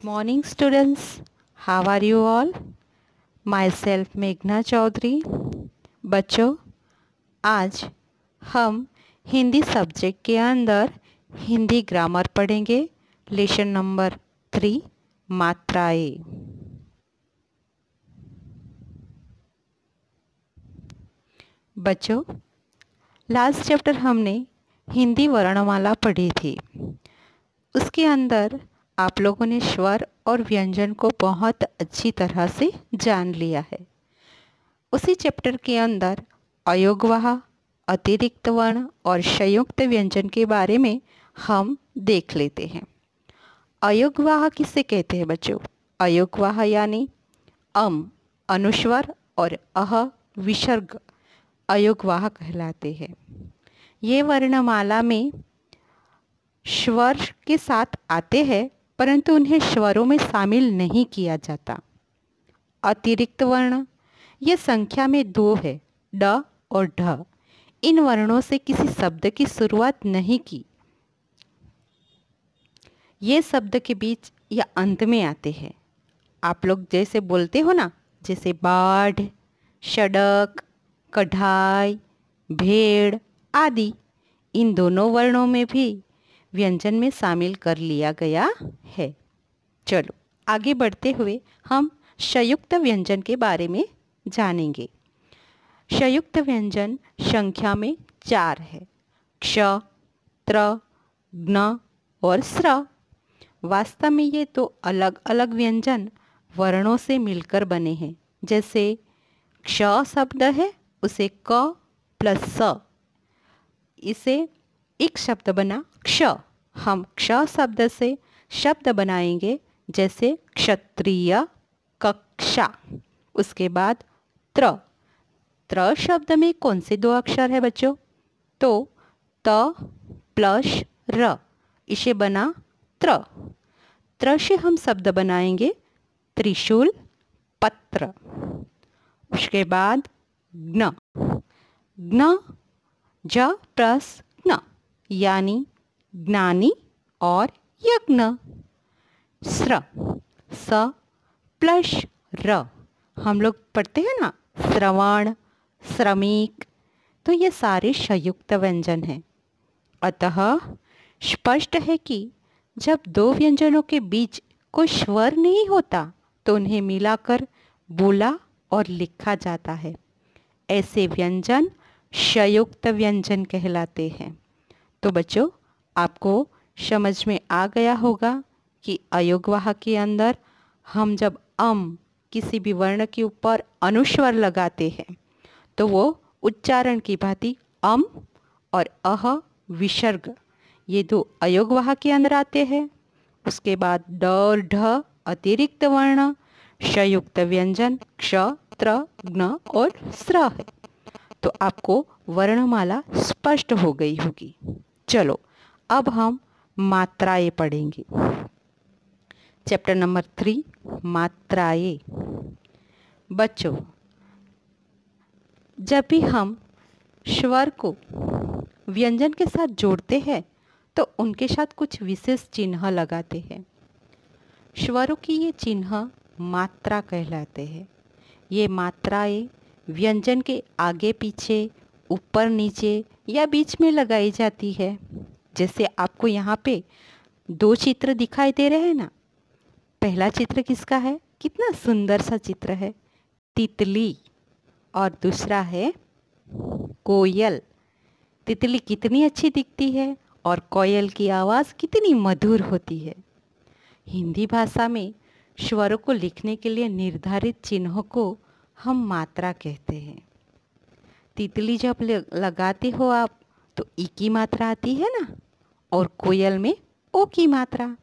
Good morning students. How are you all? Myself मेघना चौधरी। बच्चों, आज हम हिंदी सब्जेक्ट के अंदर हिंदी ग्रामर पढ़ेंगे। लेसन नंबर 3 मात्राएं। बच्चों, लास्ट चैप्टर हमने हिंदी वर्णमाला पढ़ी थी। उसके अंदर आप लोगों ने स्वर और व्यंजन को बहुत अच्छी तरह से जान लिया है। उसी चैप्टर के अंदर अयोगवाह, अतिरिक्त वर्ण और संयुक्त व्यंजन के बारे में हम देख लेते हैं। अयोगवाह किसे कहते हैं बच्चों? अयोगवाह यानी अनुस्वर और विसर्ग अयोगवाह कहलाते हैं। ये वर्णमाला में स्वर के साथ आते हैं, परंतु उन्हें स्वरों में शामिल नहीं किया जाता। अतिरिक्त वर्ण ये संख्या में 2 है, ड और ढ। इन वर्णों से किसी शब्द की शुरुआत नहीं की। ये शब्द के बीच या अंत में आते हैं। आप लोग जैसे बोलते हो ना, जैसे बाढ़, सड़क, कढ़ाई, भेड़ आदि, इन दोनों वर्णों में भी व्यंजन में शामिल कर लिया गया है। चलो आगे बढ़ते हुए हम संयुक्त व्यंजन के बारे में जानेंगे। संयुक्त व्यंजन संख्या में 4 है, क्ष, त्र, ज्ञ और स्र। वास्तव में ये तो अलग अलग व्यंजन वर्णों से मिलकर बने हैं। जैसे क्ष शब्द है, उसे क प्लस स, इसे एक शब्द बना क्ष। हम क्ष शब्द से शब्द बनाएंगे जैसे क्षत्रिय, कक्षा। उसके बाद त्र। त्र शब्द में कौन से 2 अक्षर है बच्चों? तो त प्लस र, इसे बना त्र। त्र से हम शब्द बनाएंगे त्रिशूल, पत्र। उसके बाद ज्ञ। ज्ञ ज प्लस ज्ञ यानी ज्ञानी और यज्ञ। स्र, स प्लस र, हम लोग पढ़ते हैं ना, श्रवण, श्रमिक। तो ये सारे संयुक्त व्यंजन हैं। अतः स्पष्ट है कि जब 2 व्यंजनों के बीच कोई स्वर नहीं होता तो उन्हें मिलाकर बोला और लिखा जाता है। ऐसे व्यंजन संयुक्त व्यंजन कहलाते हैं। तो बच्चों, आपको समझ में आ गया होगा कि अयोगवाह के अंदर हम जब किसी भी वर्ण के ऊपर अनुस्वर लगाते हैं तो वो उच्चारण की भांति और विसर्ग, ये 2 अयोगवाह के अंदर आते हैं। उसके बाद ड और ढ अतिरिक्त वर्ण, संयुक्त व्यंजन क्ष, त्र, ज्ञ और स्र है। तो आपको वर्णमाला स्पष्ट हो गई होगी। चलो अब हम मात्राएं पढ़ेंगे। चैप्टर नंबर 3 मात्राएं। बच्चों, जब भी हम स्वर को व्यंजन के साथ जोड़ते हैं तो उनके साथ कुछ विशेष चिन्ह लगाते हैं। स्वरों की ये चिन्ह मात्रा कहलाते हैं। ये मात्राएं व्यंजन के आगे पीछे, ऊपर नीचे या बीच में लगाई जाती है। जैसे आपको यहाँ पे 2 चित्र दिखाई दे रहे हैं ना। पहला चित्र किसका है? कितना सुंदर सा चित्र है, तितली। और दूसरा है कोयल। तितली कितनी अच्छी दिखती है और कोयल की आवाज़ कितनी मधुर होती है। हिंदी भाषा में स्वरों को लिखने के लिए निर्धारित चिन्हों को हम मात्रा कहते हैं। तितली जब लगाते हो आप तो ई की मात्रा आती है ना, और कोयल में ओ की मात्रा।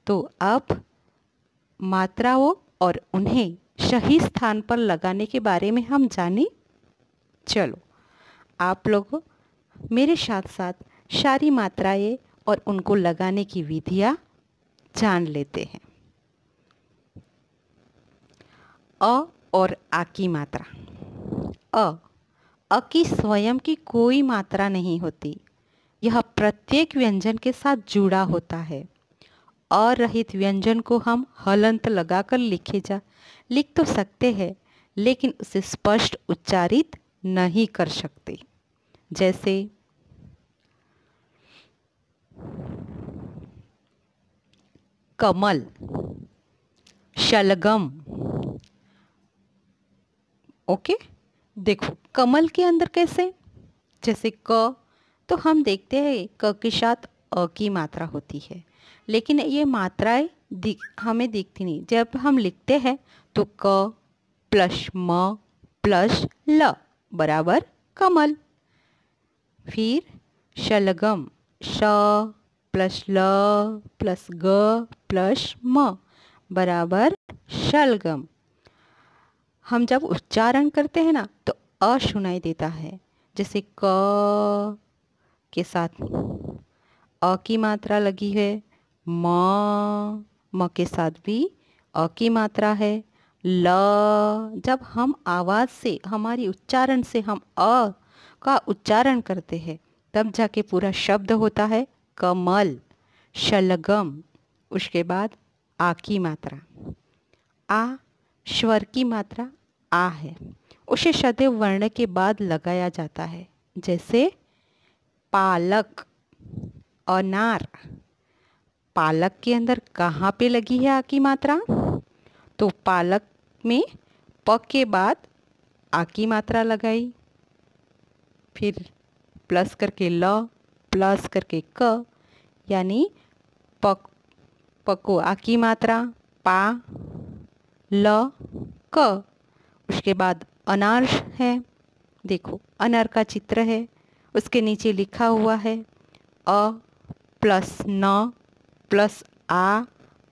तो अब मात्राओं और उन्हें सही स्थान पर लगाने के बारे में हम जाने। चलो आप लोग मेरे साथ साथ सारी मात्राएं और उनको लगाने की विधियाँ जान लेते हैं। अ और आ की मात्रा। अ की स्वयं की कोई मात्रा नहीं होती। यह प्रत्येक व्यंजन के साथ जुड़ा होता है। अ रहित व्यंजन को हम हलंत लगाकर लिख तो सकते हैं, लेकिन उसे स्पष्ट उच्चारित नहीं कर सकते। जैसे कमल, शलगम। ओके, देखो कमल के अंदर कैसे, जैसे क, तो हम देखते हैं क के साथ अ की मात्रा होती है, लेकिन ये मात्राएं हमें दिखती नहीं। जब हम लिखते हैं तो क प्लस म प्लस ल बराबर कमल। फिर शलगम, श प्लस ल प्लस ग प्लस म बराबर शलगम। हम जब उच्चारण करते हैं ना तो अ सुनाई देता है, जैसे क के साथ अ की मात्रा लगी है, म के साथ भी अ की मात्रा है, ल जब हम आवाज़ से, हमारी उच्चारण से हम अ का उच्चारण करते हैं तब जाके पूरा शब्द होता है कमल, शलगम। उसके बाद आ की मात्रा, आ स्वर की मात्रा आ है, उसे सदैव वर्ण के बाद लगाया जाता है। जैसे पालक, अनार। पालक के अंदर कहाँ पे लगी है आ की मात्रा, तो पालक में प के बाद आ की मात्रा लगाई, फिर प्लस करके ल, प्लस करके क, यानी पक, पको आ की मात्रा, पा ल क। उसके बाद अनार है, देखो अनार का चित्र है, उसके नीचे लिखा हुआ है अ प्लस न प्लस आ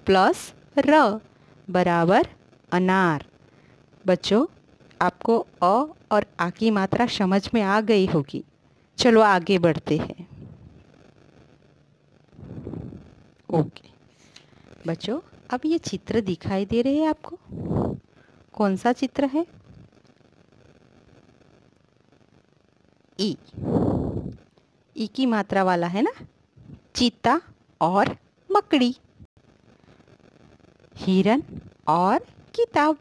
प्लस र बराबर अनार। बच्चों, आपको अ और आ की मात्रा समझ में आ गई होगी। चलो आगे बढ़ते हैं। ओके बच्चों, अब ये चित्र दिखाई दे रहे हैं आपको, कौन सा चित्र है? ई, ई की मात्रा वाला है ना, चीता और मकड़ी, हिरन और किताब।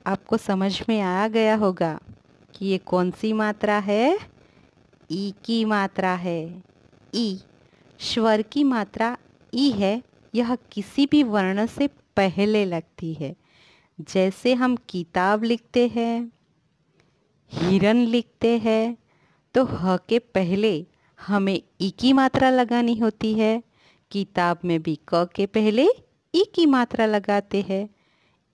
आपको समझ में आ गया होगा कि ये कौन सी मात्रा है? ई की मात्रा है। ई स्वर की मात्रा ई है, यह किसी भी वर्ण से पहले लगती है। जैसे हम किताब लिखते हैं, हिरन लिखते हैं, तो ह के पहले हमें ई की मात्रा लगानी होती है। किताब में भी क के पहले ई की मात्रा लगाते हैं।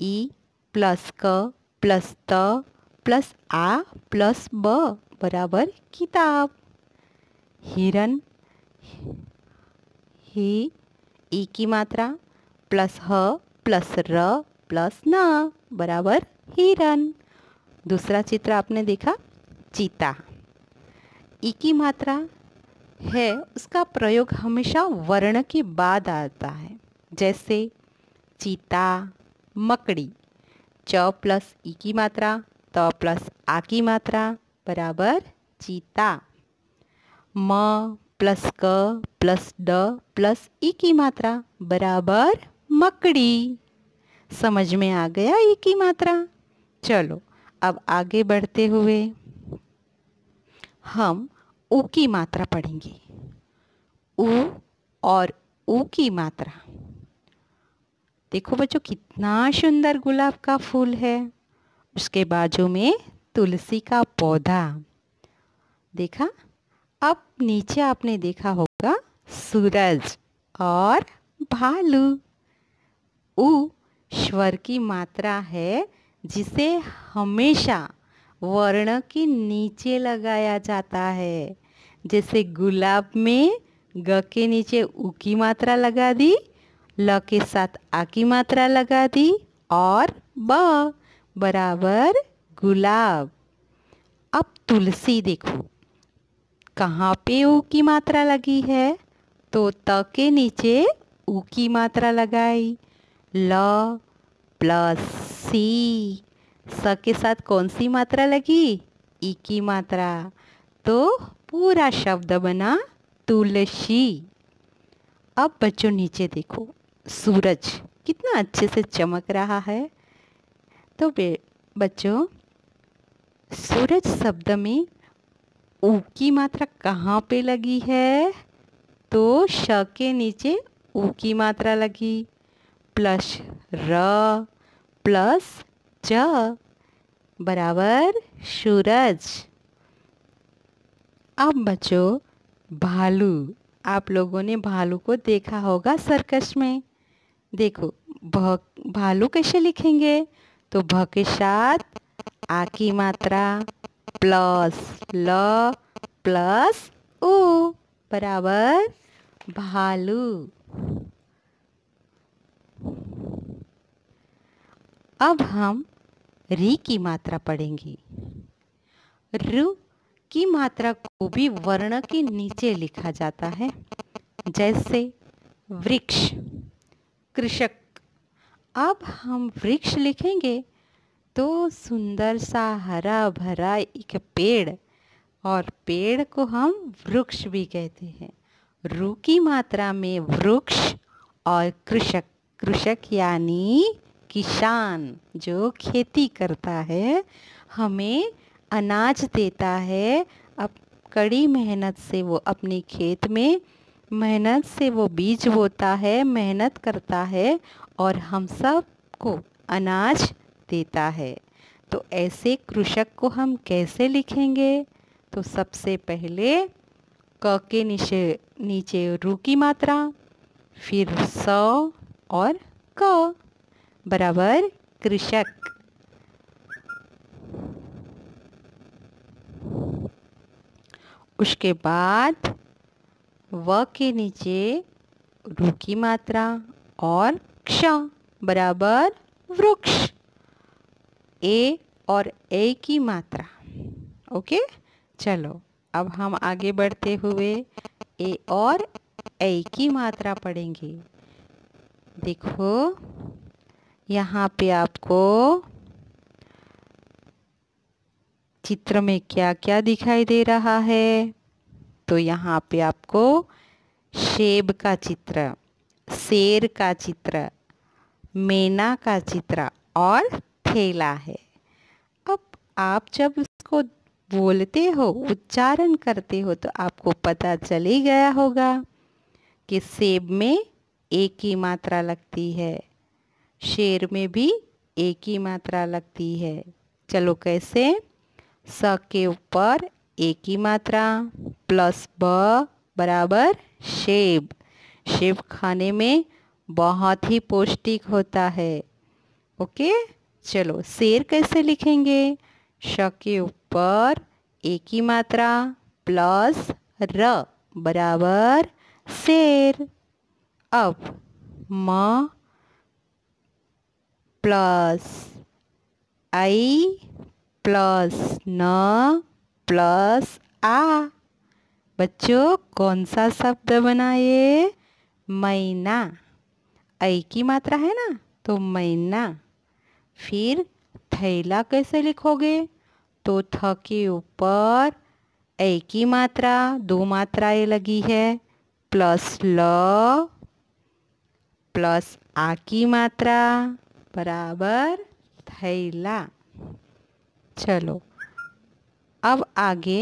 ई प्लस क प्लस त प्लस आ प्लस ब बराबर किताब। हिरन, ही ई की मात्रा प्लस ह प्लस र प्लस न बराबर हिरन। दूसरा चित्र आपने देखा, चीता। ई की मात्रा है, उसका प्रयोग हमेशा वर्ण के बाद आता है। जैसे चीता, मकड़ी, च प्लस ई की मात्रा त प्लस आ की मात्रा बराबर चीता। म प्लस क प्लस ड प्लस ई की मात्रा बराबर मकड़ी। समझ में आ गया ई की मात्रा? चलो अब आगे बढ़ते हुए हम ऊ की मात्रा पढ़ेंगे। ऊ और ऊ की मात्रा, देखो बच्चों कितना सुंदर गुलाब का फूल है, उसके बाजू में तुलसी का पौधा। देखा? अब नीचे आपने देखा होगा सूरज और भालू। ऊ स्वर की मात्रा है, जिसे हमेशा वर्ण के नीचे लगाया जाता है। जैसे गुलाब में ग के नीचे ऊ की मात्रा लगा दी, ल के साथ आ की मात्रा लगा दी और ब बराबर गुलाब। अब तुलसी देखो, कहाँ पे ऊ की मात्रा लगी है, तो त के नीचे ऊ की मात्रा लगाई, ल प्लस सी, स के साथ कौन सी मात्रा लगी? ई की मात्रा, तो पूरा शब्द बना तुलसी। अब बच्चों नीचे देखो, सूरज कितना अच्छे से चमक रहा है। तो बच्चों, सूरज शब्द में ऊ की मात्रा कहाँ पे लगी है? तो श के नीचे ऊ की मात्रा लगी, प्लस र प्लस ज बराबर सूरज। अब बच्चों, भालू, आप लोगों ने भालू को देखा होगा सर्कस में। देखो, भालू कैसे लिखेंगे? तो भ के साथ आ की मात्रा प्लस ल प्लस ऊ बराबर भालू। अब हम री की मात्रा पढ़ेंगे। रु की मात्रा को भी वर्ण के नीचे लिखा जाता है, जैसे वृक्ष, कृषक। अब हम वृक्ष लिखेंगे तो सुंदर सा हरा भरा एक पेड़, और पेड़ को हम वृक्ष भी कहते हैं। रु की मात्रा में वृक्ष और कृषक, कृषक यानी किसान जो खेती करता है, हमें अनाज देता है। अब कड़ी मेहनत से वो अपने खेत में मेहनत से वो बीज बोता है, मेहनत करता है और हम सब को अनाज देता है। तो ऐसे कृषक को हम कैसे लिखेंगे? तो सबसे पहले क के नीचे रु की मात्रा, फिर स और क बराबर कृषक। उसके बाद व के नीचे रु की मात्रा और क्ष बराबर वृक्ष, ए और ए की मात्रा। ओके, चलो अब हम आगे बढ़ते हुए ए और ए की मात्रा पढ़ेंगे। देखो, यहाँ पे आपको चित्र में क्या क्या दिखाई दे रहा है? तो यहाँ पे आपको सेब का चित्र, शेर का चित्र, मैना का चित्र और थैला है। अब आप जब इसको बोलते हो, उच्चारण करते हो, तो आपको पता चल ही गया होगा कि सेब में एक ही मात्रा लगती है, शेर में भी एक ही मात्रा लगती है। चलो कैसे? स के ऊपर एक ही मात्रा प्लस ब बराबर सेब। सेब खाने में बहुत ही पौष्टिक होता है। ओके, चलो शेर कैसे लिखेंगे? श के ऊपर एक ही मात्रा प्लस र बराबर शेर। अब म प्लस आई प्लस न प्लस आ। बच्चों, कौन सा शब्द बना ये? मैना। ऐ की मात्रा है ना, तो मैना। फिर थैला कैसे लिखोगे? तो थ के ऊपर ऐ की मात्रा, दो मात्राएं लगी है, प्लस ल प्लस आ की मात्रा बराबर थैला। चलो अब आगे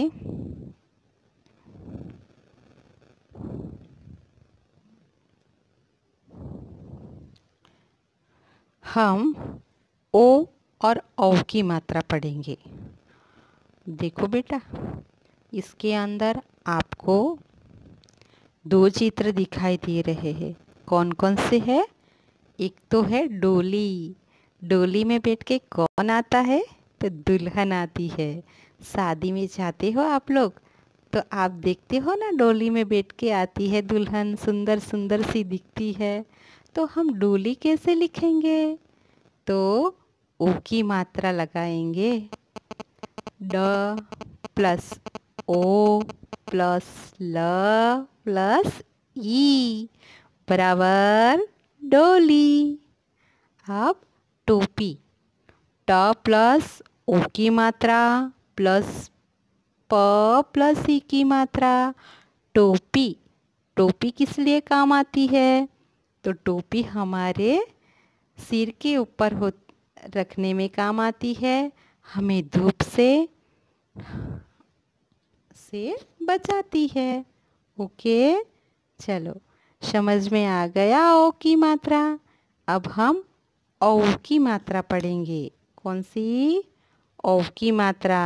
हम ओ और औ की मात्रा पढ़ेंगे। देखो बेटा, इसके अंदर आपको दो चित्र दिखाई दे रहे हैं। कौन कौन से है? एक तो है डोली। डोली में बैठ के कौन आता है? तो दुल्हन आती है। शादी में जाते हो आप लोग, तो आप देखते हो ना, डोली में बैठ के आती है दुल्हन, सुंदर सुंदर सी दिखती है। तो हम डोली कैसे लिखेंगे? तो ओ की मात्रा लगाएंगे, ड प्लस ओ प्लस ल प्लस ई बराबर डोली। अब टोपी, ट प्लस ओ की मात्रा प्लस प प्लस ई की मात्रा, टोपी। टोपी किस लिए काम आती है? तो टोपी हमारे सिर के ऊपर हो रखने में काम आती है, हमें धूप से बचाती है। ओके, चलो समझ में आ गया ओ की मात्रा। अब हम औ की मात्रा पढ़ेंगे। कौन सी? औ की मात्रा।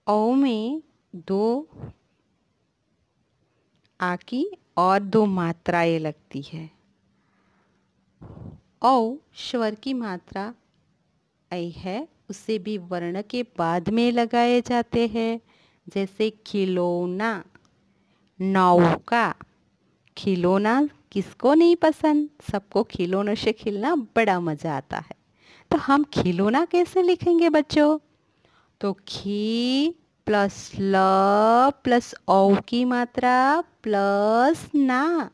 औ में दो आ की और दो मात्राएं लगती है। औ स्वर की मात्रा ऐ है, उसे भी वर्ण के बाद में लगाए जाते हैं। जैसे खिलौना, नौका। खिलौना किसको नहीं पसंद? सबको खिलौनों से खेलना बड़ा मज़ा आता है। तो हम खिलौना कैसे लिखेंगे बच्चों? तो खी प्लस ल प्लस औ की मात्रा प्लस ना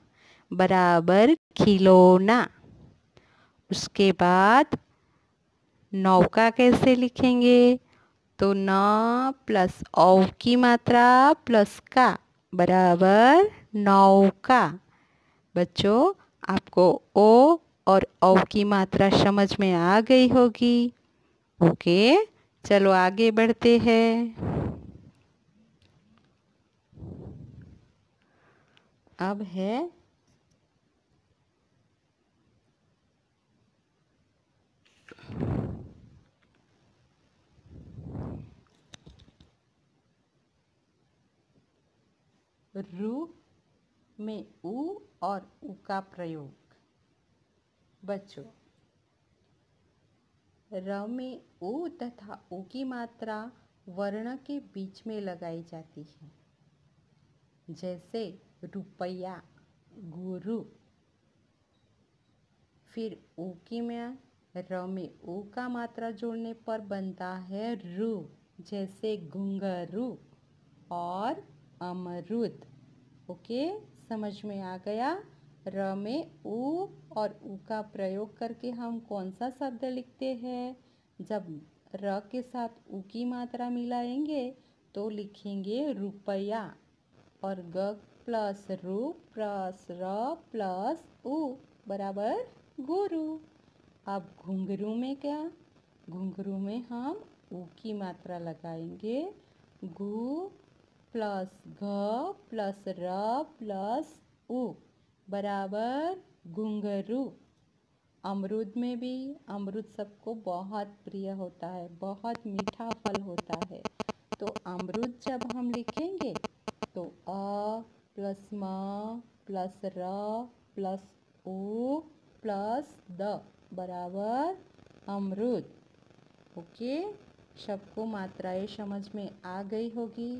बराबर खिलौना। उसके बाद नौका कैसे लिखेंगे? तो न प्लस औ की मात्रा प्लस का बराबर नौका। बच्चों, आपको ओ और औ की मात्रा समझ में आ गई होगी। ओके, चलो आगे बढ़ते हैं। अब है रू में उ और उ का प्रयोग। बच्चों, र में उ तथा उ की मात्रा वर्ण के बीच में लगाई जाती है। जैसे रुपया, गुरु। फिर उ की में र में उ का मात्रा जोड़ने पर बनता है रु। जैसे घुंघरू और अमरूद। ओके, समझ में आ गया? र में उ और उ का प्रयोग करके हम कौन सा शब्द लिखते हैं? जब र के साथ उ की मात्रा मिलाएंगे तो लिखेंगे रुपया। और ग प्लस रु प्लस र प्लस उ बराबर गुरु। अब घुंघरू में क्या? घुंघरू में हम उ की मात्रा लगाएंगे। घु प्लस घ प्लस र प्लस उ बराबर घुंघरू। अमरूद में भी, अमरूद सबको बहुत प्रिय होता है, बहुत मीठा फल होता है। तो अमरूद जब हम लिखेंगे तो अ प्लस म प्लस र प्लस उ प्लस द बराबर अमरूद। ओके, सबको मात्राएं समझ में आ गई होगी।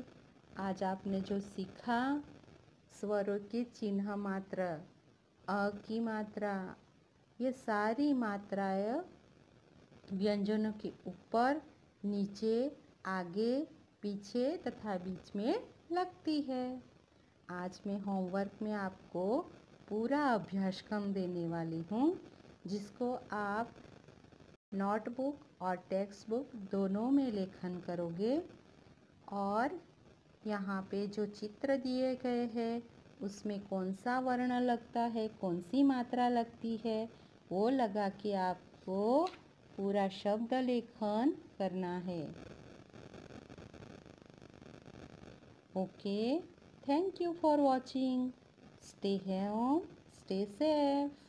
आज आपने जो सीखा, स्वरों के चिन्ह मात्रा, अ की मात्रा, ये सारी मात्राएं व्यंजनों के ऊपर, नीचे, आगे, पीछे तथा बीच में लगती है। आज मैं होमवर्क में आपको पूरा अभ्यासक्रम देने वाली हूँ, जिसको आप नोटबुक और टेक्स्ट बुक दोनों में लेखन करोगे। और यहाँ पे जो चित्र दिए गए हैं उसमें कौन सा वर्ण लगता है, कौन सी मात्रा लगती है, वो लगा के आपको पूरा शब्द लेखन करना है। Okay, thank you for watching. Stay home, stay safe.